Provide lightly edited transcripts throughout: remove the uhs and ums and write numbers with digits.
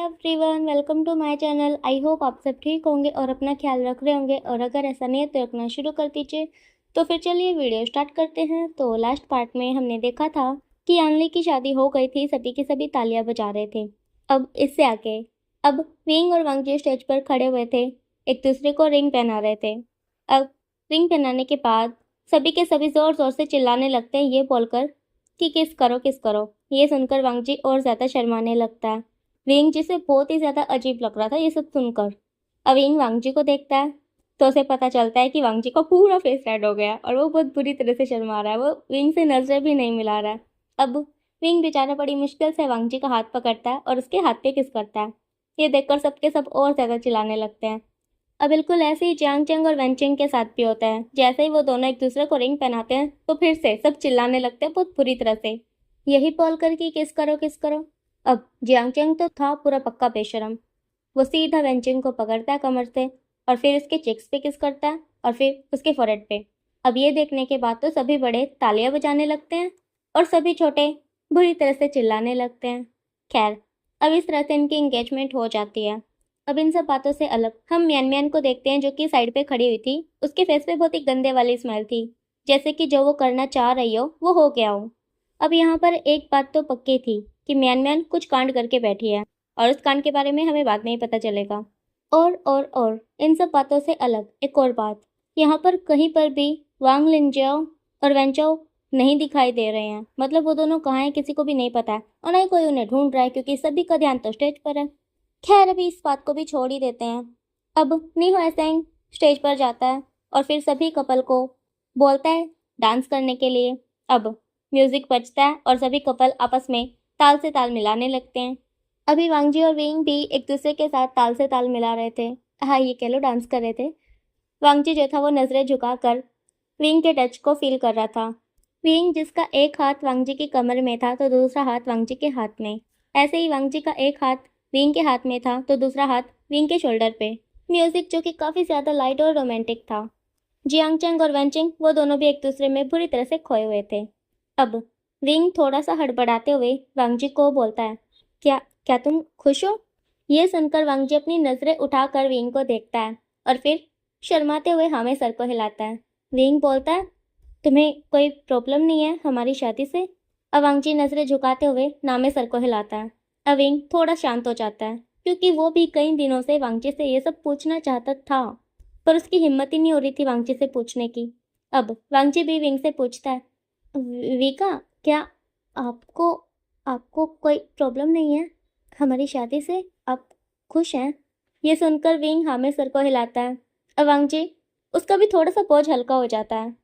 Everyone, welcome to my channel. I hope आप सब ठीक होंगे और अपना ख्याल रख रहे होंगे, और अगर ऐसा नहीं है तो रखना शुरू कर दीजिए। तो फिर चलिए वीडियो स्टार्ट करते हैं। तो लास्ट पार्ट में हमने देखा था कि यानली की शादी हो गई थी, सभी के सभी तालियां बजा रहे थे। अब इससे आगे अब विंग और वांगजी स्टेज पर खड़े हुए थे, एक दूसरे को रिंग पहना रहे थे। अब रिंग पहनाने के बाद सभी के सभी जोर जोर से चिल्लाने लगते हैं ये बोलकर कि किस करो किस करो। ये सुनकर वांगजी और ज्यादा शर्माने लगता है। विंग जिसे बहुत ही ज्यादा अजीब लग रहा था ये सब सुनकर। अब विंग वांगजी को देखता है तो उसे पता चलता है कि वांगजी का पूरा फेस रेड हो गया है और वो बहुत बुरी तरह से शर्मा रहा है। वो विंग से नजरें भी नहीं मिला रहा है। अब विंग बेचारा बड़ी मुश्किल से वांगजी का हाथ पकड़ता है और उसके हाथ पे किस करता है। ये देखकर सबके सब और ज्यादा चिल्लाने लगते हैं। अब बिल्कुल ऐसे ही जियांग चंग और वेनचिंग के साथ भी होता है। जैसे ही वो दोनों एक दूसरे को रिंग पहनाते हैं तो फिर से सब चिल्लाने लगते हैं बहुत बुरी तरह से, यही बोलकर कि किस करो किस करो। अब जियांग चंग तो था पूरा पक्का बेशरम। वो सीधा वेंचिंग को पकड़ता है कमर से और फिर उसके चिक्स पे किस करता है और फिर उसके फोrehead पे। अब ये देखने के बाद तो सभी बड़े तालियां बजाने लगते हैं और सभी छोटे बुरी तरह से चिल्लाने लगते हैं। खैर, अब इस तरह से इनकी एंगेजमेंट हो जाती है। अब इन सब बातों से अलग हम म्यान म्यान को देखते हैं, जो कि साइड पे खड़ी हुई थी। उसके फेस पे बहुत ही गंदे वाली स्माइल थी, जैसे कि जो वो करना चाह रही हो वो गया हो। अब यहाँ पर एक बात तो पक्की थी कि म्यान म्यान कुछ कांड करके बैठी है, और उस कांड के बारे में हमें बाद में ही पता चलेगा। और इन सब बातों से अलग एक और बात, यहाँ पर कहीं पर भी वांग लिनजाओ और वेंचाओ नहीं दिखाई दे रहे हैं। मतलब वो दोनों कहाँ हैं किसी को भी नहीं पता है, और ना ही कोई उन्हें ढूंढ रहा है, क्योंकि सभी का ध्यान तो स्टेज पर है। खैर, अभी इस बात को भी छोड़ ही देते हैं। अब नी हुएसेंग स्टेज पर जाता है और फिर सभी कपल को बोलता है डांस करने के लिए। अब म्यूजिक बजता है और सभी कपल आपस में ताल से ताल मिलाने लगते हैं। अभी वांगजी और विंग भी एक दूसरे के साथ ताल से ताल मिला रहे थे। हाँ, ये कह लो डांस कर रहे थे। वांगजी जो था वो नजरें झुकाकर विंग के टच को फील कर रहा था। विंग जिसका एक हाथ वांगजी की कमर में था तो दूसरा हाथ वांगजी के हाथ में। ऐसे ही वांगजी का एक हाथ विंग के हाथ में था तो दूसरा हाथ विंग के शोल्डर पे। म्यूजिक जो कि काफी ज्यादा लाइट और रोमांटिक था। जियांग चंग और वेंचिंग वो दोनों भी एक दूसरे में बुरी तरह से खोए हुए थे। अब विंग थोड़ा सा हड़बड़ाते हुए वांगजी को बोलता है, क्या क्या तुम खुश हो? ये सुनकर वांगजी अपनी नजरें उठाकर विंग को देखता है और फिर शर्माते हुए हाँ में सर को हिलाता है। विंग बोलता है, तुम्हें कोई प्रॉब्लम नहीं है हमारी शादी से? अब वांगजी नजरें झुकाते हुए ना में सर को हिलाता है। अब विंग थोड़ा शांत हो जाता है, क्योंकि वो भी कई दिनों से वांगजी से ये सब पूछना चाहता था, पर उसकी हिम्मत ही नहीं हो रही थी वांगजी से पूछने की। अब वांगजी भी विंग से पूछता है, विका, क्या आपको आपको कोई प्रॉब्लम नहीं है हमारी शादी से? आप खुश हैं? ये सुनकर विंग हाँ में सर को हिलाता है। अब वांगजी उसका भी थोड़ा सा बोझ हल्का हो जाता है।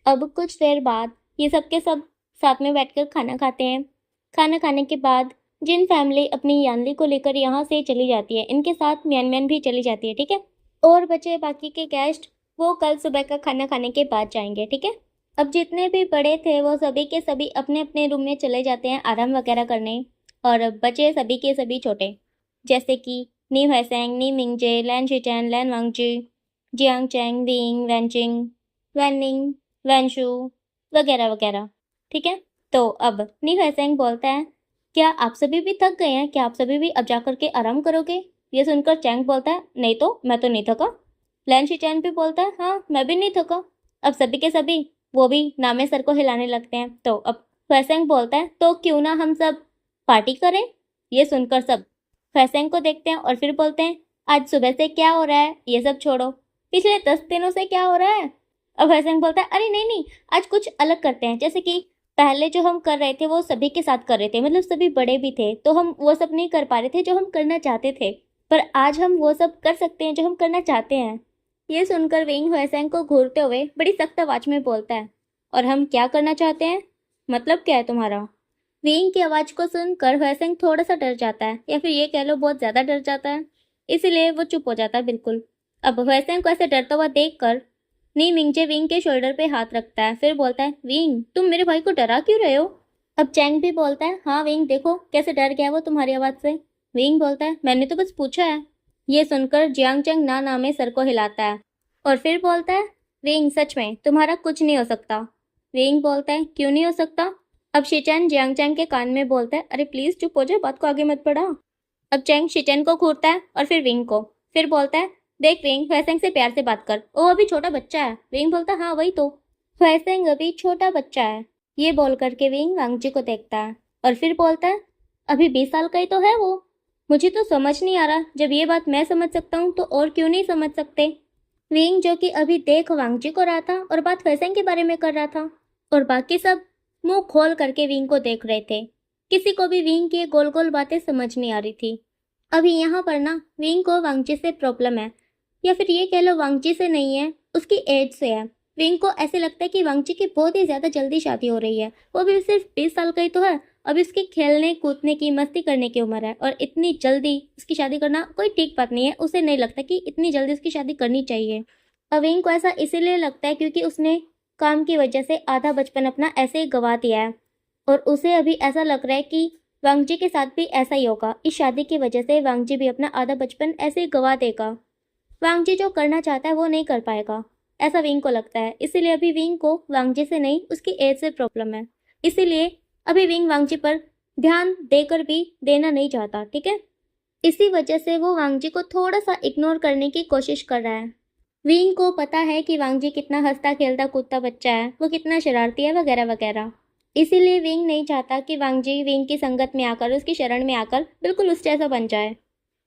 अब कुछ देर बाद ये सब के सब साथ में बैठकर खाना खाते हैं। खाना खाने के बाद जिन फैमिली अपनी यानली को लेकर यहाँ से चली जाती है, इनके साथ म्यान म्यान भी चली जाती है, ठीक है। और बचे बाकी के गेस्ट वो कल सुबह का खाना खाने के बाद जाएंगे, ठीक है। अब जितने भी बड़े थे वो सभी के सभी अपने अपने रूम में चले जाते हैं आराम वगैरह करने, और बचे सभी के सभी छोटे, जैसे कि नी हुएसेंग, नी मिंगजे, लैन शिचैन, लैन वांगजी, जियांग चैंग, विंग, वेनचिंग, वैनिंग, वैनशु वगैरह वगैरह, ठीक है। तो अब नी हुएसेंग बोलता है, क्या आप सभी भी थक गए हैं? क्या आप सभी भी अब जाकर के आराम करोगे? ये सुनकर चैंग बोलता है, नहीं तो मैं तो नहीं थका। लैन शिचैन भी बोलता है, हाँ मैं भी नहीं थका। अब सभी के सभी वो भी नामे सर को हिलाने लगते हैं। तो अब फैसेंग बोलता है, तो क्यों ना हम सब पार्टी करें? ये सुनकर सब फैसेंग को देखते हैं और फिर बोलते हैं, आज सुबह से क्या हो रहा है ये सब छोड़ो, पिछले 10 दिनों से क्या हो रहा है? अब फैसेंग बोलता है, अरे नहीं नहीं, आज कुछ अलग करते हैं। जैसे कि पहले जो हम कर रहे थे वो सभी के साथ कर रहे थे, मतलब सभी बड़े भी थे तो हम वो सब नहीं कर पा रहे थे जो हम करना चाहते थे, पर आज हम वो सब कर सकते हैं जो हम करना चाहते हैं। ये सुनकर विंग हुएसेंग को घूरते हुए बड़ी सख्त आवाज में बोलता है, और हम क्या करना चाहते हैं? मतलब क्या है तुम्हारा? विंग की आवाज को सुनकर हुएसेंग थोड़ा सा डर जाता है, या फिर ये कह लो बहुत ज्यादा डर जाता है, इसीलिए वो चुप हो जाता है बिल्कुल। अब हुएसेंग को ऐसे डरता हुआ देखकर नी मिंगजे विंग के शोल्डर पे हाथ रखता है, फिर बोलता है, विंग तुम मेरे भाई को डरा क्यों रहे हो? अब चैंग भी बोलता है, हाँ विंग देखो कैसे डर गया वो तुम्हारी आवाज से। विंग बोलता है, मैंने तो बस पूछा है। ये सुनकर जियांग चंग ना ना में सर को हिलाता है और फिर बोलता है, विंग सच में तुम्हारा कुछ नहीं हो सकता। विंग बोलता है, क्यों नहीं हो सकता? अब शिचैन जियांग चंग के कान में बोलता है, अरे प्लीज चुप हो जाए, बात को आगे मत बढ़ा। अब चैंग शिचेन को घूरता है और फिर विंग को, फिर बोलता है देख विंग, ह्वेसेंग से प्यार से बात कर, वो अभी छोटा बच्चा है। विंग बोलता है हाँ वही तो, ह्वेसेंग अभी छोटा बच्चा है। ये बोल करके विंग वांगजी को देखता है और फिर बोलता है अभी 20 साल का ही तो है वो। मुझे तो समझ नहीं आ रहा, जब ये बात मैं समझ सकता हूँ तो और क्यों नहीं समझ सकते। विंग जो कि अभी देख वांगजी को रहा था और बात ह्वेसेंग के बारे में कर रहा था, और बाकी सब मुंह खोल करके विंग को देख रहे थे। किसी को भी विंग की ये गोल गोल बातें समझ नहीं आ रही थी। अभी यहाँ पर ना विंग को वांगजी से प्रॉब्लम है, या फिर ये कह लो वांगजी से नहीं है, उसकी एज से है। विंग को ऐसे लगता है कि वांगजी की बहुत ही ज्यादा जल्दी शादी हो रही है। वो भी सिर्फ 20 साल का ही तो है, अभी उसकी खेलने कूदने की मस्ती करने की उम्र है, और इतनी जल्दी उसकी शादी करना कोई ठीक बात नहीं है। उसे नहीं लगता कि इतनी जल्दी उसकी शादी करनी चाहिए। अब विंग को ऐसा इसीलिए लगता है क्योंकि उसने काम की वजह से आधा बचपन अपना ऐसे ही गवा दिया है, और उसे अभी ऐसा लग रहा है कि वांगजी के साथ भी ऐसा ही होगा। इस शादी की वजह से वांगजी भी अपना आधा बचपन ऐसे ही गवा देगा। वांगजी जो करना चाहता है वो नहीं कर पाएगा, ऐसा विंग को लगता है। इसीलिए अभी विंग को वांगजी से नहीं, उसकी एज से प्रॉब्लम है। इसीलिए अभी विंग वांगजी पर ध्यान देकर भी देना नहीं चाहता, ठीक है। इसी वजह से वो वांगजी को थोड़ा सा इग्नोर करने की कोशिश कर रहा है। विंग को पता है कि वांगजी कितना हंसता खेलता कूदता बच्चा है, वो कितना शरारती है वगैरह वगैरह। इसीलिए विंग नहीं चाहता कि वांगजी विंग की संगत में आकर, उसकी शरण में आकर बिल्कुल उस जैसा बन जाए।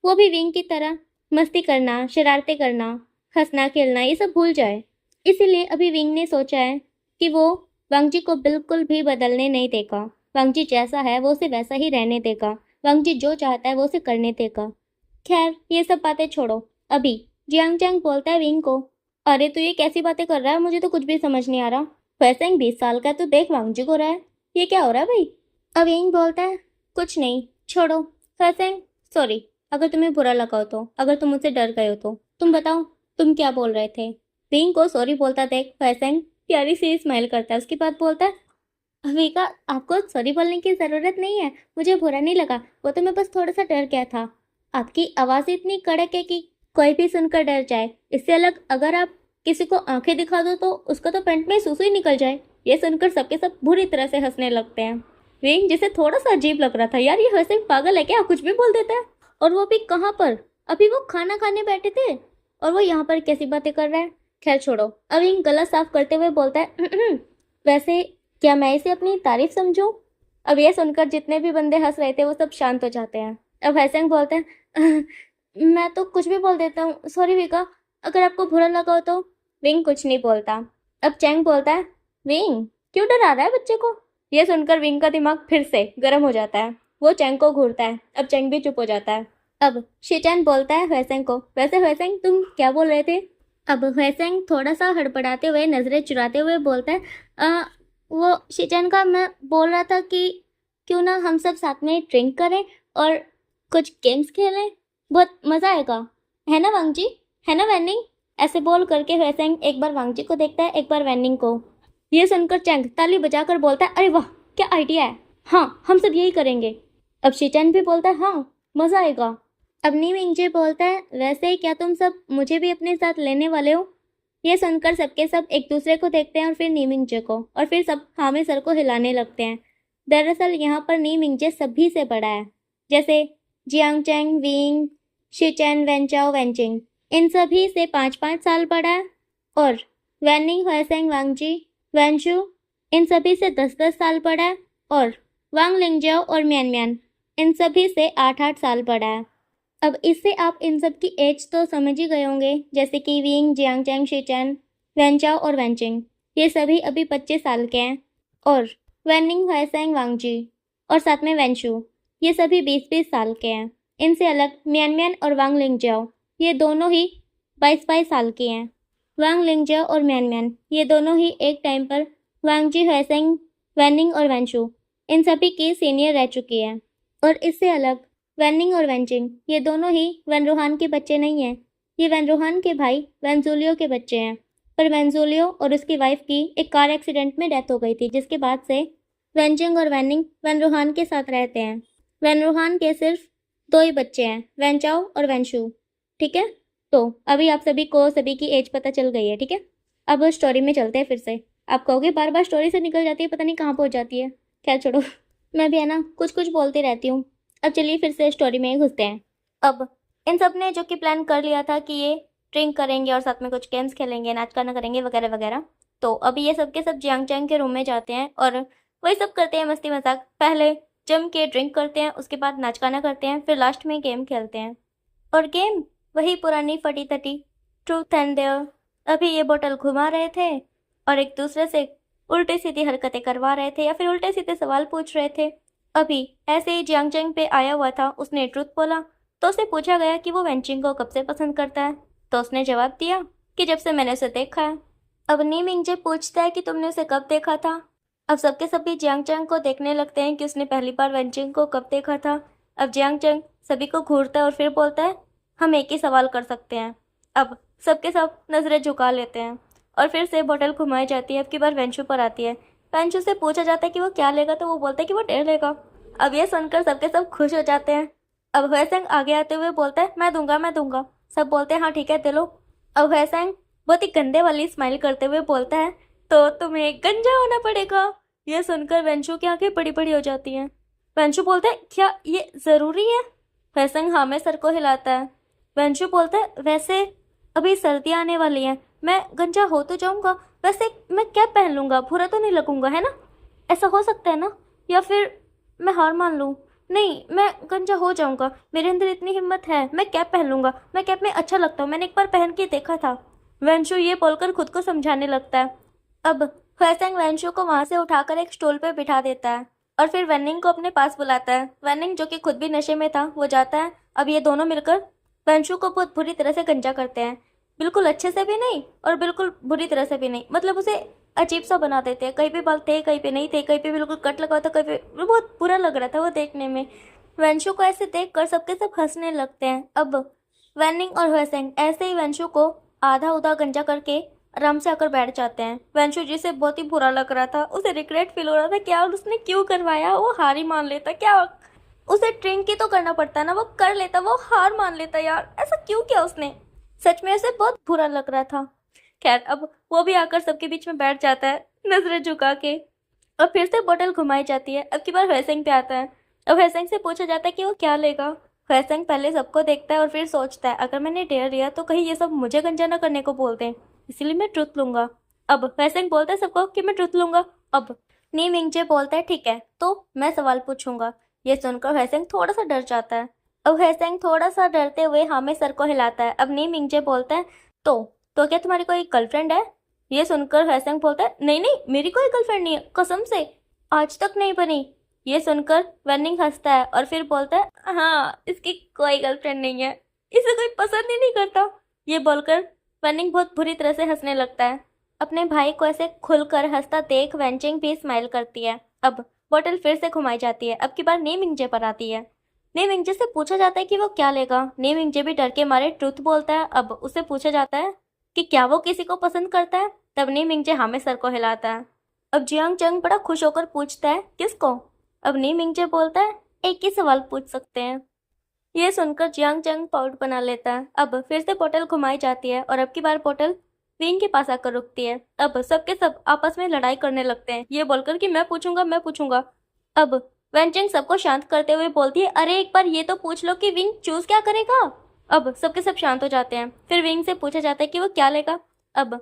वो भी विंग की तरह मस्ती करना, शरारतें करना, हंसना खेलना ये सब भूल जाए। इसीलिए अभी विंग ने सोचा है कि वो वांगजी को बिल्कुल भी बदलने नहीं देगा। वांगजी जैसा है वो उसे वैसा ही रहने देगा। वांगजी जो चाहता है वो उसे करने देगा। खैर ये सब बातें छोड़ो। अभी जियांग चैंग बोलता है विंग को, अरे तू ये कैसी बातें कर रहा है, मुझे तो कुछ भी समझ नहीं आ रहा। वैसे ही 20 साल का है, तू देख वांगजी को रहा है, ये क्या हो रहा है भाई। अब विंग बोलता है कुछ नहीं, छोड़ो। वैसे सॉरी अगर तुम्हें बुरा लगा हो तो, अगर तुम मुझसे डर गए हो तो। तुम बताओ तुम क्या बोल रहे थे। विंग को सॉरी बोलता देख वैसेंग प्यारी सी स्माइल करता है, उसके बाद बोलता है अविका आपको सॉरी बोलने की ज़रूरत नहीं है, मुझे बुरा नहीं लगा, वो तो मैं बस थोड़ा सा डर गया था। आपकी आवाज़ इतनी कड़क है कि कोई भी सुनकर डर जाए। इससे अलग अगर आप किसी को आंखें दिखा दो तो उसका तो पेंट में सुसु ही निकल जाए। ये सुनकर सबके सब बुरी तरह से हंसने लगते हैं। विंग जिसे थोड़ा सा अजीब लग रहा था, यार ये वैसे पागल है क्या, कुछ भी बोल देता है। और वो भी कहाँ पर, अभी वो खाना खाने बैठे थे और वो यहाँ पर कैसी बातें कर रहा है। खैर छोड़ो। अब विंग गला साफ करते हुए बोलता है वैसे क्या मैं इसे अपनी तारीफ समझूं। अब ये सुनकर जितने भी बंदे हंस रहे थे वो सब शांत हो जाते हैं। अब हैसेंग बोलते हैं मैं तो कुछ भी बोल देता हूँ, सॉरी विका, अगर आपको बुरा लगा हो तो। विंग कुछ नहीं बोलता। अब चैंग बोलता है विंग क्यों डरा रहा है बच्चे को। यह सुनकर विंग का दिमाग फिर से गर्म हो जाता है। वो चैंग को घूरता है। अब चैंग भी चुप हो जाता है। अब शिचैन बोलता है ह्वेसेंग को, वैसे ह्वेसेंग तुम क्या बोल रहे थे। अब ह्वेसेंग थोड़ा सा हड़बड़ाते हुए, नजरें चुराते हुए बोलता है वो शिचैन का, मैं बोल रहा था कि क्यों ना हम सब साथ में ड्रिंक करें और कुछ गेम्स खेलें, बहुत मज़ा आएगा, है ना वांगजी, है ना वैनिंग। ऐसे बोल करके ह्वेसेंग एक बार वांगजी को देखता है, एक बार वैनिंग को। ये सुनकर चैंग ताली बजाकर बोलता है अरे वाह क्या आइडिया है, हाँ हम सब यही करेंगे। अब शिचैन भी बोलता है हाँ मज़ा आएगा। अब नी मिंगजे बोलता है वैसे क्या तुम सब मुझे भी अपने साथ लेने वाले हो। ये सुनकर सबके सब एक दूसरे को देखते हैं और फिर नी मिंगजे को, और फिर सब हाँ में सर को हिलाने लगते हैं। दरअसल यहाँ पर नी मिंगजे सभी से बड़ा है, जैसे जियांग चैंग, विंग, शिचैन, वेंचाओ, वेंचिंग, इन सभी से 5-5 साल बड़ा है। और वैनिंग, ह्वेसेंग, वांगजी, वेंशु, इन सभी से 10-10 साल बड़ा है। और वांग लिंगजाओ और म्यान म्यान, इन सभी से 8-8 साल बड़ा है। अब इससे आप इन सब की एज तो समझ ही गए होंगे, जैसे कि विंग, जियांग चैंग, शिचैन, वेंचाओ और वेंचिंग, ये सभी अभी 25 साल के हैं। और वैनिंग, ह्वेसेंग, वांगजी और साथ में वेंशु, ये सभी 20-20 साल के हैं। इनसे अलग म्यान म्यान और वांग लिंगजाओ, ये दोनों ही 22-22 साल के हैं। वांग लिंगजाओ और म्यान म्यान ये दोनों ही एक टाइम पर वांगजी, ह्वेसेंग, वैनिंग और वेंशु इन सभी की सीनियर रह चुकी है। और इससे अलग वैनिंग और वेंचिंग ये दोनों ही वेनरोहान के बच्चे नहीं हैं, ये वेनरोहान के भाई वेंजुलियो के बच्चे हैं। पर वेंजुलियो और उसकी वाइफ की एक कार एक्सीडेंट में डेथ हो गई थी, जिसके बाद से वेंचिंग और वैनिंग वेनरोहान के साथ रहते हैं। वेनरोहान के सिर्फ 2 ही बच्चे हैं, वेंचाओ और वेंशु, ठीक है। तो अभी आप सभी को सभी की एज पता चल गई है, ठीक है। अब स्टोरी में चलते हैं फिर से। आप कहोगे बार बार स्टोरी से निकल जाती है, पता नहीं कहाँ पहुँच जाती है। खैर छोड़ो, मैं भी है ना कुछ कुछ बोलती रहती हूँ। अब चलिए फिर से स्टोरी में घुसते हैं। अब इन सब ने जो कि प्लान कर लिया था कि ये ड्रिंक करेंगे और साथ में कुछ गेम्स खेलेंगे, नाच गाना करेंगे वगैरह वगैरह। तो अभी ये सब के सब जियांग चैंग के रूम में जाते हैं और वही सब करते हैं, मस्ती मजाक। पहले जम के ड्रिंक करते हैं, उसके बाद नाच गाना करते हैं, फिर लास्ट में गेम खेलते हैं। और गेम वही पुरानी फटी तटी ट्रूथ एंड डेयर। अभी ये बोतल घुमा रहे थे और एक दूसरे से उल्टी सीधी हरकतें करवा रहे थे या फिर उल्टे सीधे सवाल पूछ रहे थे। अभी ऐसे ही जियांग चैंग पे आया हुआ था, उसने ट्रूथ बोला तो उससे पूछा गया कि वो वेंचिंग को कब से पसंद करता है, तो उसने जवाब दिया कि जब से मैंने उसे देखा है। अब नी मिंगजे पूछता है कि तुमने उसे कब देखा था। अब सबके सभी जियांग चैंग को देखने लगते हैं कि उसने पहली बार वेंचिंग को कब देखा था। अब जियांग चैंग सभी को घूरता है और फिर बोलता है हम एक ही सवाल कर सकते हैं। अब सबके सब नजरें झुका लेते हैं और फिर से बोतल घुमाई जाती है। अब की बार वेंचू पर आती है। वेंचू से पूछा जाता है कि वो क्या लेगा, तो वो बोलता है कि वो डेढ़ लेगा। अब ये सुनकर सबके सब खुश हो जाते हैं। अब हुएसैंग आगे आते हुए बोलता है मैं दूंगा मैं दूंगा। सब बोलते हैं हाँ ठीक है दे लो। अब हुएसैंग बहुत ही गंदे वाली स्माइल करते हुए बोलता है तो तुम्हें गंजा होना पड़ेगा। यह सुनकर वेंचू की आंखें बड़ी बड़ी हो जाती हैं। वेंचू बोलता है क्या ये जरूरी है। हुएसैंग हाँ में सर को हिलाता है। वेंचू बोलता है वैसे अभी सर्दियाँ आने वाली हैं, मैं गंजा हो तो जाऊंगा, वैसे मैं क्या पहन लूंगा, बुरा तो नहीं लगूंगा है ना, ऐसा हो सकता है ना, या फिर मैं हार मान लूं। नहीं मैं गंजा हो जाऊंगा, मेरे अंदर इतनी हिम्मत है, मैं कैप पहन लूंगा, मैं कैप में अच्छा लगता हूँ, मैंने एक बार पहन के देखा था। वेंशु ये बोलकर खुद को समझाने लगता है। अब हुएसैंग वेंशु को वहां से उठाकर एक स्टूल पे बिठा देता है और फिर वेनिंग को अपने पास बुलाता है। वेनिंग जो कि खुद भी नशे में था वो जाता है। अब ये दोनों मिलकर वेंशु को बहुत बुरी तरह से गंजा करते हैं। बिल्कुल अच्छे से भी नहीं और बिल्कुल बुरी तरह से भी नहीं, मतलब उसे अजीब सा बना देते हैं। कहीं पे बाल थे कहीं पे नहीं थे, कहीं पे बिल्कुल कट लगा था, कहीं पे बहुत बुरा लग रहा था वो देखने में। वेंशु को ऐसे देख कर सबके सब हंसने लगते हैं। अब वेनिंग और हुएसैंग ऐसे ही वेंशु को आधा उधा गंजा करके आराम से आकर बैठ जाते हैं। वेंशु जिसे बहुत ही बुरा लग रहा था, उसे रिग्रेट फील हो रहा था क्या उसने क्यों करवाया, वो हार ही मान लेता, क्या उसे ड्रिंक ही तो करना पड़ता ना, वो कर लेता, वो हार मान लेता, यार ऐसा क्यों किया उसने। सच में उसे बहुत बुरा लग रहा था। खैर अब वो भी आकर सबके बीच में बैठ जाता है नजरें झुका के और फिर से बोतल घुमाई जाती है। अब की बार हुएसैंग पे आता है। अब हुएसैंग से पूछा जाता है कि वो क्या लेगा। हुएसैंग पहले सबको देखता है और फिर सोचता है अगर मैंने डेयर लिया तो कहीं ये सब मुझे गंजा न करने को बोलते हैं, इसीलिए मैं ट्रुथ लूंगा। अब हुएसैंग बोलता है सबको कि मैं ट्रुथ लूंगा। अब नी मिंगजे बोलता है ठीक है तो मैं सवाल पूछूंगा। ये सुनकर हुएसैंग थोड़ा सा डर जाता है। अब हुएसैंग थोड़ा सा डरते हुए हाँ में सर को हिलाता है। अब नी मिंगजे बोलता है तो क्या तुम्हारी कोई गर्लफ्रेंड है। ये सुनकर हुएसैंग बोलता है नहीं नहीं मेरी कोई गर्लफ्रेंड नहीं है, कसम से आज तक नहीं बनी। ये सुनकर वेनिंग हंसता है और फिर बोलता है हाँ इसकी कोई गर्लफ्रेंड नहीं है, इसे कोई पसंद ही नहीं करता। ये बोलकर वेनिंग बहुत बुरी तरह से हंसने लगता है। अपने भाई को ऐसे खुलकर हंसता देख वेंचिंग भी स्माइल करती है। अब बोतल फिर से घुमाई जाती है। अब की बार नी मिंगजे पर आती है। नी मिंगजे से पूछा जाता है कि वो क्या लेगा। नी मिंगजे भी डर के मारे ट्रुथ बोलता है। अब उससे पूछा जाता है कि क्या वो किसी को पसंद करता है। तब नी मिंगजे हाँ में सर को हिलाता है। अब जियांग चंग बड़ा खुश होकर पूछता है किसको। अब नी मिंगजे बोलता है एक ही सवाल पूछ सकते हैं। ये सुनकर जियांग चंग पाउट बना लेता है। अब फिर से पोर्टल घुमाई जाती है और अब की बार पोर्टल विंग के पास आकर रुकती है। अब सबके सब आपस में लड़ाई करने लगते हैं ये बोलकर कि मैं पूछूंगा मैं पूछूंगा। अब वेंचिंग सबको शांत करते हुए बोलती है अरे एक बार ये तो पूछ लो कि विंग चूज क्या करेगा। अब सबके सब शांत हो जाते हैं। फिर विंग से पूछा जाता है कि वो क्या लेगा। अब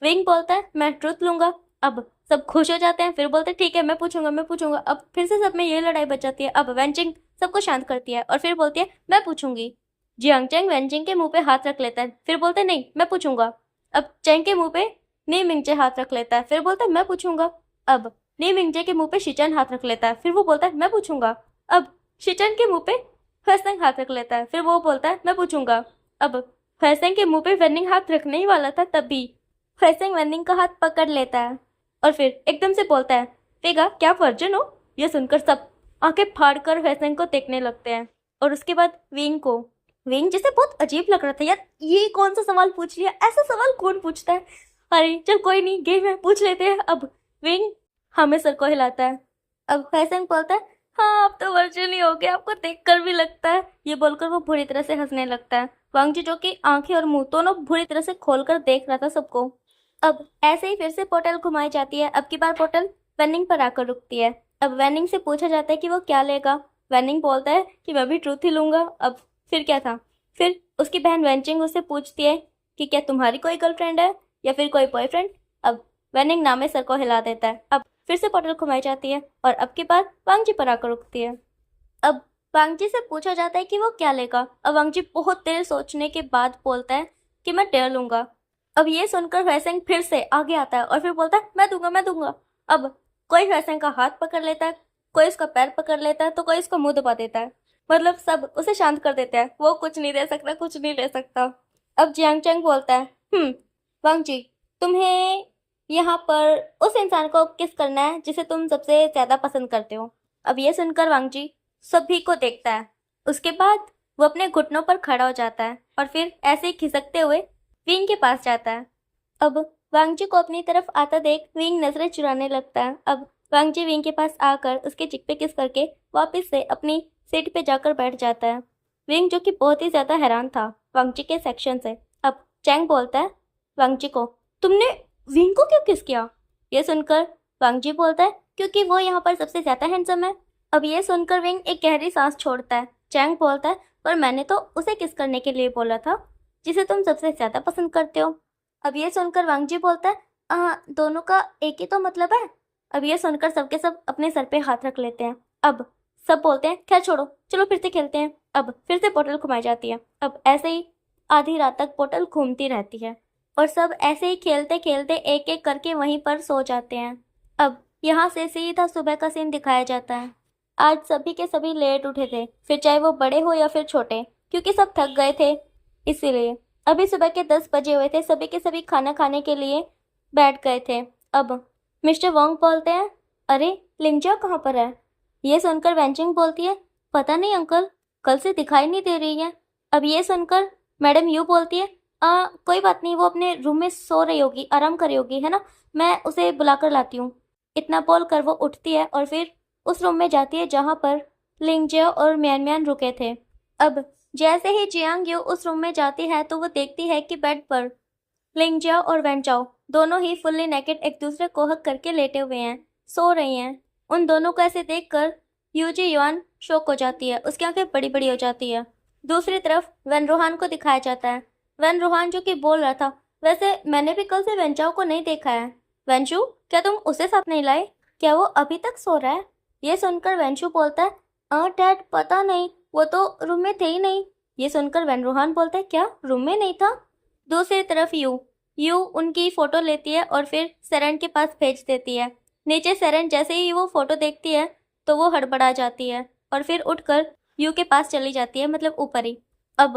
विंग बोलता है मैं ट्रुथ लूंगा। अब सब खुश हो जाते हैं, फिर बोलते हैं ठीक है मैं पूछूंगा मैं पूछूंगा। अब फिर से सब में ये लड़ाई बच जाती है। अब वेंचिंग सबको शांत करती है और फिर बोलती है मैं पूछूंगी। जियांग चैंग वेंचिंग के मुंह पे हाथ रख लेता है, फिर बोलते नहीं मैं पूछूंगा। अब चैंग के मुंह पे नी मिंगजे हाथ रख लेता है, फिर बोलता है मैं पूछूंगा। अब नी मिंगजे के मुंह पे शिचन हाथ रख लेता है, फिर वो बोलता है मैं पूछूंगा। अब शिचन के मुंह पे हुएसैंग हाथ रख लेता है, फिर वो बोलता है मैं पूछूंगा। अब हुएसैंग के मुंह पे वेनिंग हाथ रखने ही वाला था तभी हुएसैंग वेनिंग का हाथ पकड़ लेता है और फिर एकदम से बोलता है वेगा क्या वर्जन हो। यह सुनकर सब आंखें फाड़कर हुएसैंग को देखने लगते हैं और उसके बाद विंग को। विंग जिसे बहुत अजीब लग रहा था, यार ये कौन सा सवाल पूछ लिया, ऐसा सवाल कौन पूछता है। अरे चल कोई नहीं गेम है पूछ लेते हैं। अब विंग हमें सर को हिलाता है। अब हुएसैंग बोलता है हाँ अब तो वर्जिन ही हो गया, आपको देखकर भी लगता है। ये बोलकर वो बुरी तरह से हंसने लगता है। वांगजी जो कि आंखें और मुंह दोनों बुरी तरह से खोलकर देख रहा था सबको। अब ऐसे ही फिर से पोर्टल घुमाई जाती है। अब की बार पोर्टल वेनिंग पर आकर रुकती है। अब वेनिंग से पूछा जाता है कि वो क्या लेगा। वैनिंग बोलता है कि मैं भी ट्रूथ ही लूँगा। अब फिर क्या था? फिर उसकी बहन वेंचिंग उससे पूछती है कि क्या तुम्हारी कोई गर्लफ्रेंड है या फिर कोई बॉयफ्रेंड? अब वैनिंग नामे सर को हिला देता है। अब फिर से पोर्टल घुमाई जाती है और अब की बार वांगजी पर आकर रुकती है। अब वांगजी से पूछा जाता है कि वो क्या लेगा। अब वांगजी बहुत देर सोचने के बाद बोलता है कि मैं डेयर लूंगा। अब ये सुनकर वैसेंग फिर से आगे आता है और फिर बोलता है मैं दूंगा। अब कोई वैसेंग का हाथ पकड़ लेता है, कोई उसका पैर पकड़ लेता है, तो कोई उसका मुंह दबा देता है। मतलब सब उसे शांत कर देते हैं। वो कुछ नहीं दे सकता, कुछ नहीं ले सकता। अब जियांग चैंग बोलता है वांगजी, तुम्हें यहाँ पर उस इंसान को किस करना है जिसे तुम सबसे ज्यादा पसंद करते हो। अब ये सुनकर वांगजी सभी को देखता है। उसके बाद वो अपने घुटनों पर खड़ा हो जाता है और फिर ऐसे ही खिसकते हुए विंग के पास जाता है। अब वांगजी को अपनी तरफ आता देख विंग नजरें चुराने लगता है। अब वांगजी विंग के पास आकर उसके चिक पे किस करके वापस से अपनी सीट पे जाकर बैठ जाता है। विंग जो कि बहुत ही ज्यादा हैरान था वांगजी के सेक्शन से। अब चैंग बोलता है वांगजी को, तुमने विंग को क्यों किस किया? ये सुनकर वांगजी बोलता है क्योंकि वो यहाँ पर सबसे ज्यादा हैंडसम है। अब ये सुनकर विंग एक गहरी सांस छोड़ता है। चैंग बोलता है पर मैंने तो उसे किस करने के लिए बोला था जिसे तुम सबसे ज्यादा पसंद करते हो। अब ये सुनकर वांगजी बोलता है दोनों का एक ही तो मतलब है। अब ये सुनकर सबके सब अपने सर पे हाथ रख लेते हैं। अब सब बोलते हैं खैर छोड़ो, चलो फिर से खेलते हैं। अब फिर से पोर्टल घुमाई जाती है। अब ऐसे ही आधी रात तक पोर्टल घूमती रहती है और सब ऐसे ही खेलते खेलते एक एक करके वहीं पर सो जाते हैं। अब यहाँ से सीधा सुबह का सीन दिखाया जाता है। आज सभी के सभी लेट उठे थे, फिर चाहे वो बड़े हो या फिर छोटे, क्योंकि सब थक गए थे। इसीलिए अभी सुबह के 10 बजे हुए थे। सभी के सभी खाना खाने के लिए बैठ गए थे। अब मिस्टर वोंग बोलते हैं अरे लिंगजा कहाँ पर है? ये सुनकर वेंचिंग बोलती है पता नहीं अंकल, कल से दिखाई नहीं दे रही है। अब ये सुनकर मैडम यू बोलती है कोई बात नहीं, वो अपने रूम में सो रही होगी, आराम कर रही होगी, है ना, मैं उसे बुलाकर लाती हूँ। इतना बोलकर वो उठती है और फिर उस रूम में जाती है जहाँ पर लिंगजियो और म्यान म्यान रुके थे। अब जैसे ही जियांग यू उस रूम में जाती है तो वो देखती है कि बेड पर लिंगजियो और वेंचाओ दोनों ही फुल्ली नेकेड एक दूसरे को हक करके लेटे हुए हैं, सो रही हैं। उन दोनों को ऐसे देखकर यूजी युआन शॉक हो जाती है, उसकी आंखें बड़ी बड़ी हो जाती है। दूसरी तरफ वेन रोहान को दिखाया जाता है। वेन रोहान जो कि बोल रहा था वैसे मैंने भी कल से वेंचाओ को नहीं देखा है। वेंचू क्या तुम उसे साथ नहीं लाए? क्या वो अभी तक सो रहा है? ये सुनकर वेंचू बोलता है डैड पता नहीं, वो तो रूम में थे ही नहीं। ये सुनकर वेन रोहान बोलता है क्या रूम में नहीं था? दूसरी तरफ यू उनकी फोटो लेती है और फिर सेरेन के पास भेज देती है। नीचे सेरेन जैसे ही वो फोटो देखती है तो वो हड़बड़ा जाती है और फिर उठकर यू के पास चली जाती है, मतलब ऊपर ही। अब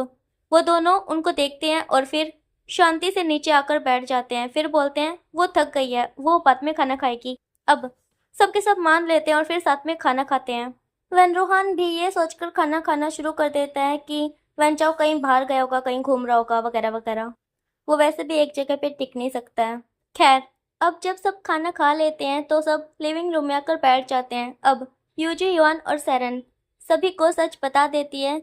वो दोनों उनको देखते हैं और फिर शांति से नीचे आकर बैठ जाते हैं। फिर बोलते हैं वो थक गई है, वो बाद में खाना खाएगी। अब सबके सब मान लेते हैं और फिर साथ में खाना खाते हैं। वेन रोहान भी ये सोचकर खाना खाना शुरू कर देता है कि वेंचाओ कहीं बाहर गया होगा, कहीं घूम रहा होगा वगैरह वगैरह। वो वैसे भी एक जगह पे टिक नहीं सकता है। खैर अब जब सब खाना खा लेते हैं तो सब लिविंग रूम में आकर बैठ जाते हैं। अब यूजी युआन और सेरेन सभी को सच बता देती है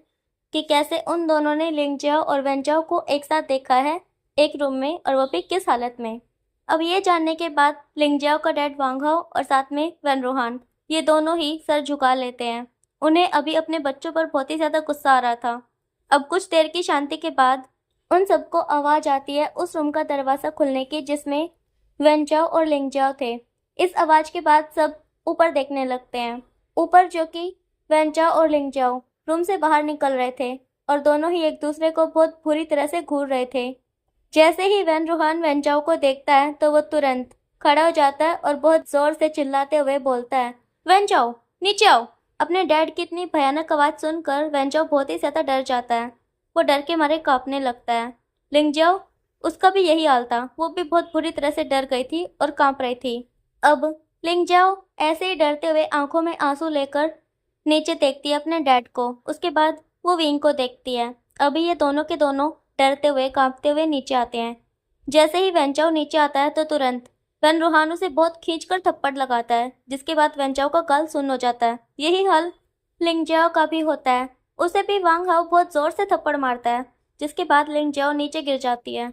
कि कैसे उन दोनों ने लिंगजियो और वेंचाओ को एक साथ देखा है एक रूम में, और वो भी किस हालत में। अब ये जानने के बाद लिंगजियो का डैड वांग हाओ और साथ में वेन रोहान ये दोनों ही सर झुका लेते हैं। उन्हें अभी अपने बच्चों पर बहुत ही ज्यादा गुस्सा आ रहा था। अब कुछ देर की शांति के बाद उन सबको आवाज आती है उस रूम का दरवाजा खुलने की जिसमें वेंचाओ और लिंगजियो थे। इस आवाज के बाद सब ऊपर देखने लगते हैं। ऊपर जो कि वेंचाओ और लिंगजियो रूम से बाहर निकल रहे थे और दोनों ही एक दूसरे को बहुत बुरी तरह से घूर रहे थे। जैसे ही वेन रोहान वेंचाओ को देखता है तो वो तुरंत खड़ा हो जाता है और बहुत जोर से चिल्लाते हुए बोलता है वेंचाओ नीचे आओ। अपने डैड की इतनी भयानक आवाज सुनकर वेंचाओ बहुत ही ज्यादा डर जाता है। वो डर के मारे कांपने लगता है। लिंगजियो उसका भी यही हाल था, वो भी बहुत बुरी तरह से डर गई थी और कांप रही थी। अब लिंगजियो ऐसे ही डरते हुए आंखों में आंसू लेकर नीचे देखती है अपने डैड को। उसके बाद वो विंग को देखती है। अभी ये दोनों के दोनों डरते हुए कांपते हुए नीचे आते हैं। जैसे ही वेंचाओ नीचे आता है तो तुरंत वेन रोहान उसे बहुत खींचकर थप्पड़ लगाता है, जिसके बाद वेंचाओ का गाल सुन्न हो जाता है। यही हाल लिंगजियो का भी होता है, उसे भी वांग हाओ बहुत जोर से थप्पड़ मारता है, जिसके बाद लिंगजियो नीचे गिर जाती है।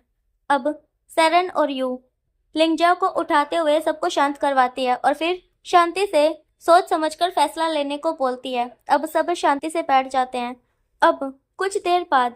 अब सेरेन और यू लिंगजियो को उठाते हुए सबको शांत करवाती है और फिर शांति से सोच समझकर फैसला लेने को बोलती है। अब सब शांति से बैठ जाते हैं। अब कुछ देर बाद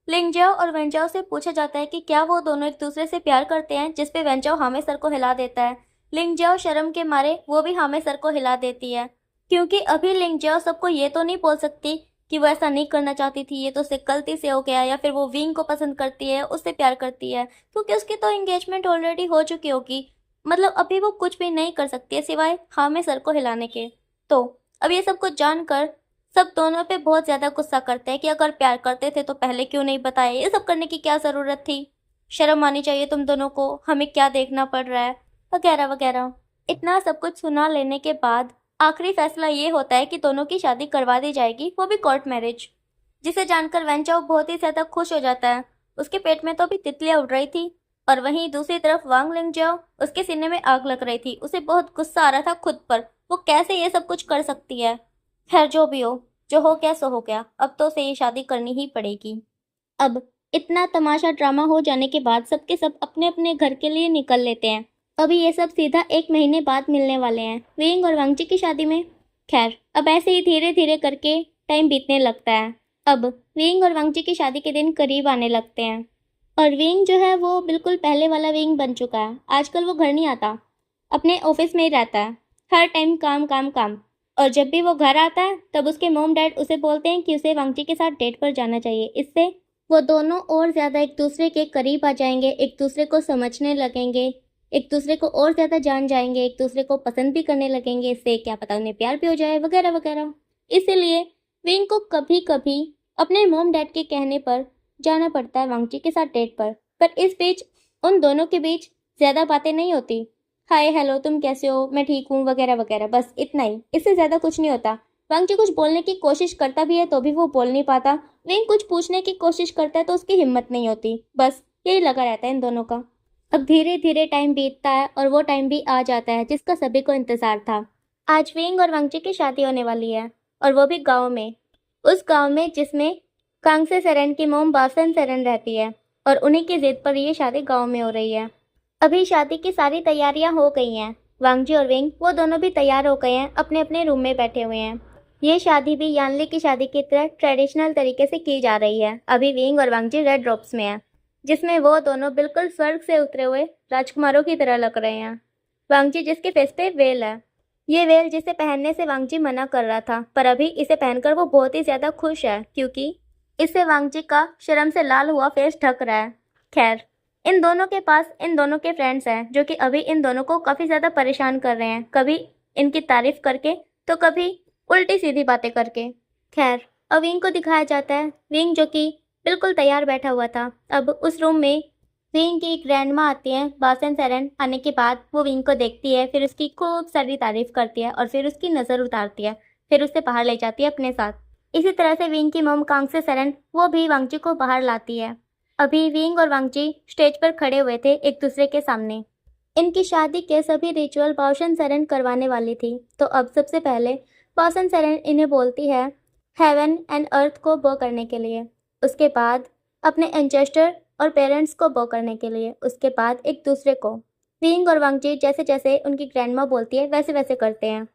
लिंगजाओ और वेंजाओ से पूछा जाता है कि क्या वो दोनों एक दूसरे से प्यार करते हैं, जिसपे वेंजाओ हाँ में सर को हिला देता है। लिंगजाओ शर्म के मारे वो भी हाँ में सर को हिला देती है, क्योंकि अभी लिंगजाओ सबको ये तो नहीं बोल सकती कि वो ऐसा नहीं करना चाहती थी, ये तो उससे गलती से हो गया, या फिर वो विंग को पसंद करती है, उससे प्यार करती है, क्योंकि उसकी तो एंगेजमेंट ऑलरेडी हो चुकी होगी। मतलब अभी वो कुछ भी नहीं कर सकती है सिवाय हाँ में सर को हिलाने के। तो अब ये सब कुछ जानकर सब दोनों पे बहुत ज्यादा गुस्सा करते हैं कि अगर प्यार करते थे तो पहले क्यों नहीं बताया, ये सब करने की क्या जरूरत थी, शर्म आनी चाहिए तुम दोनों को, हमें क्या देखना पड़ रहा है, वगैरह वगैरह। इतना सब कुछ सुना लेने के बाद आखिरी फैसला ये होता है कि दोनों की शादी करवा दी जाएगी, वो भी कोर्ट मैरिज। जिसे जानकर वेंचाओ बहुत ही ज्यादा खुश हो जाता है। उसके पेट में तो अभी तितलियां उड़ रही थी, और वहीं दूसरी तरफ वांग लिंगजाओ, उसके सीने में आग लग रही थी। उसे बहुत गुस्सा आ रहा था खुद पर, वो कैसे ये सब कुछ कर सकती है। खैर जो भी हो, जो हो गया सो हो गया, अब तो उसे ये शादी करनी ही पड़ेगी। अब इतना तमाशा ड्रामा हो जाने के बाद सबके सब अपने अपने घर के लिए निकल लेते हैं। अभी ये सब सीधा 1 महीने बाद मिलने वाले हैं विंग और वांगची की शादी में। खैर अब ऐसे ही धीरे धीरे करके टाइम बीतने लगता है। अब विंग और वांगची की शादी के दिन करीब आने लगते हैं, और विंग जो है वो बिल्कुल पहले वाला विंग बन चुका है। आजकल वो घर नहीं आता, अपने ऑफिस में ही रहता है, हर टाइम काम काम काम। और जब भी वो घर आता है तब उसके मॉम डैड उसे बोलते हैं कि उसे वांगची के साथ डेट पर जाना चाहिए। इससे वो दोनों और ज़्यादा एक दूसरे के करीब आ जाएंगे, एक दूसरे को समझने लगेंगे, एक दूसरे को और ज़्यादा जान जाएंगे, एक दूसरे को पसंद भी करने लगेंगे। इससे क्या पता उन्हें प्यार भी हो जाए, वगैरह वगैरह। इसीलिए विंग को कभी कभी अपने मॉम डैड के कहने पर जाना पड़ता है वांगची के साथ डेट पर इस बीच उन दोनों के बीच ज़्यादा बातें नहीं होती। हाय हेलो तुम कैसे हो, मैं ठीक हूँ, वगैरह वगैरह, बस इतना ही, इससे ज़्यादा कुछ नहीं होता। वांगची कुछ बोलने की कोशिश करता भी है तो भी वो बोल नहीं पाता। विंग कुछ पूछने की कोशिश करता है तो उसकी हिम्मत नहीं होती। बस यही लगा रहता है इन दोनों का। अब धीरे धीरे टाइम बीतता है और वो टाइम भी आ जाता है जिसका सभी को इंतजार था। आज विंग और वांगची की शादी होने वाली है, और वो भी गाँव में, उस गाँव में जिसमें कांगसे सेरेन की मोम बासन सेरेन रहती है, और उन्हीं की जिद पर ये शादी गाँव में हो रही है। अभी शादी की सारी तैयारियां हो गई हैं। वांगजी और विंग वो दोनों भी तैयार हो गए हैं, अपने अपने रूम में बैठे हुए हैं। ये शादी भी यानली की शादी की तरह ट्रेडिशनल तरीके से की जा रही है। अभी विंग और वांगजी रेड रोब्स में हैं, जिसमें वो दोनों बिल्कुल स्वर्ग से उतरे हुए राजकुमारों की तरह लग रहे हैं। वांगजी जिसके फेस पे वेल है, ये वेल जिसे पहनने से वांगजी मना कर रहा था, पर अभी इसे पहनकर वो बहुत ही ज्यादा खुश है, क्योंकि इससे वांगजी का शर्म से लाल हुआ फेस ढक रहा है। खैर इन दोनों के पास इन दोनों के फ्रेंड्स हैं, जो कि अभी इन दोनों को काफ़ी ज़्यादा परेशान कर रहे हैं, कभी इनकी तारीफ करके तो कभी उल्टी सीधी बातें करके। खैर अब विंग को दिखाया जाता है, विंग जो कि बिल्कुल तैयार बैठा हुआ था। अब उस रूम में विंग की ग्रैंड माँ आती है। बासन सेरेन आने के बाद वो विंग को देखती है, फिर उसकी खूब सारी तारीफ करती है, और फिर उसकी नज़र उतारती है, फिर उसे बाहर ले जाती है अपने साथ। इसी तरह से विंग की मोम कांगसे सेरेन वो भी वांगजी को बाहर लाती है। अभी विंग और वांगजी स्टेज पर खड़े हुए थे एक दूसरे के सामने। इनकी शादी के सभी रिचुअल बासन सेरेन करवाने वाली थी। तो अब सबसे पहले बासन सेरेन इन्हें बोलती है हेवन एंड अर्थ को बो करने के लिए, उसके बाद अपने एंसेस्टर और पेरेंट्स को बो करने के लिए, उसके बाद एक दूसरे को। विंग और वांगजी जैसे जैसे उनकी ग्रैंडमा बोलती है वैसे वैसे करते हैं,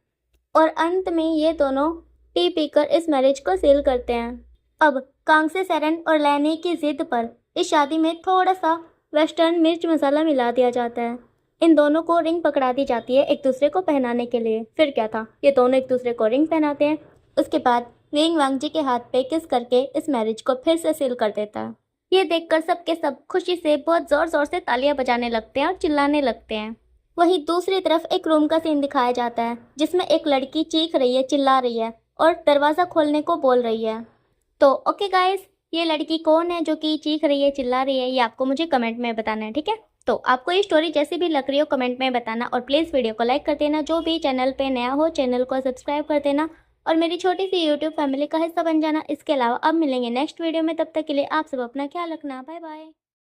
और अंत में ये दोनों टी पीकर इस मैरिज को सील करते हैं। अब कांगसे सेरेन और लैनी की जिद पर इस शादी में थोड़ा सा वेस्टर्न मिर्च मसाला मिला दिया जाता है। इन दोनों को रिंग पकड़ा दी जाती है एक दूसरे को पहनाने के लिए। फिर क्या था, ये दोनों एक दूसरे को रिंग पहनाते हैं। उसके बाद विंग वांगजी के हाथ पे किस करके इस मैरिज को फिर से सील कर देता है। ये देखकर सबके सब खुशी से बहुत जोर जोर से तालियां बजाने लगते हैं और चिल्लाने लगते हैं। वहीं दूसरी तरफ एक रूम का सीन दिखाया जाता है, जिसमें एक लड़की चीख रही है, चिल्ला रही है और दरवाज़ा खोलने को बोल रही है। तो ओके गाइस, ये लड़की कौन है जो कि चीख रही है, चिल्ला रही है, ये आपको मुझे कमेंट में बताना है, ठीक है। तो आपको ये स्टोरी जैसी भी लग रही हो कमेंट में बताना, और प्लीज़ वीडियो को लाइक कर देना। जो भी चैनल पे नया हो चैनल को सब्सक्राइब कर देना, और मेरी छोटी सी यूट्यूब फैमिली का हिस्सा बन जाना। इसके अलावा अब मिलेंगे नेक्स्ट वीडियो में, तब तक के लिए आप सब अपना ख्याल रखना। Bye bye.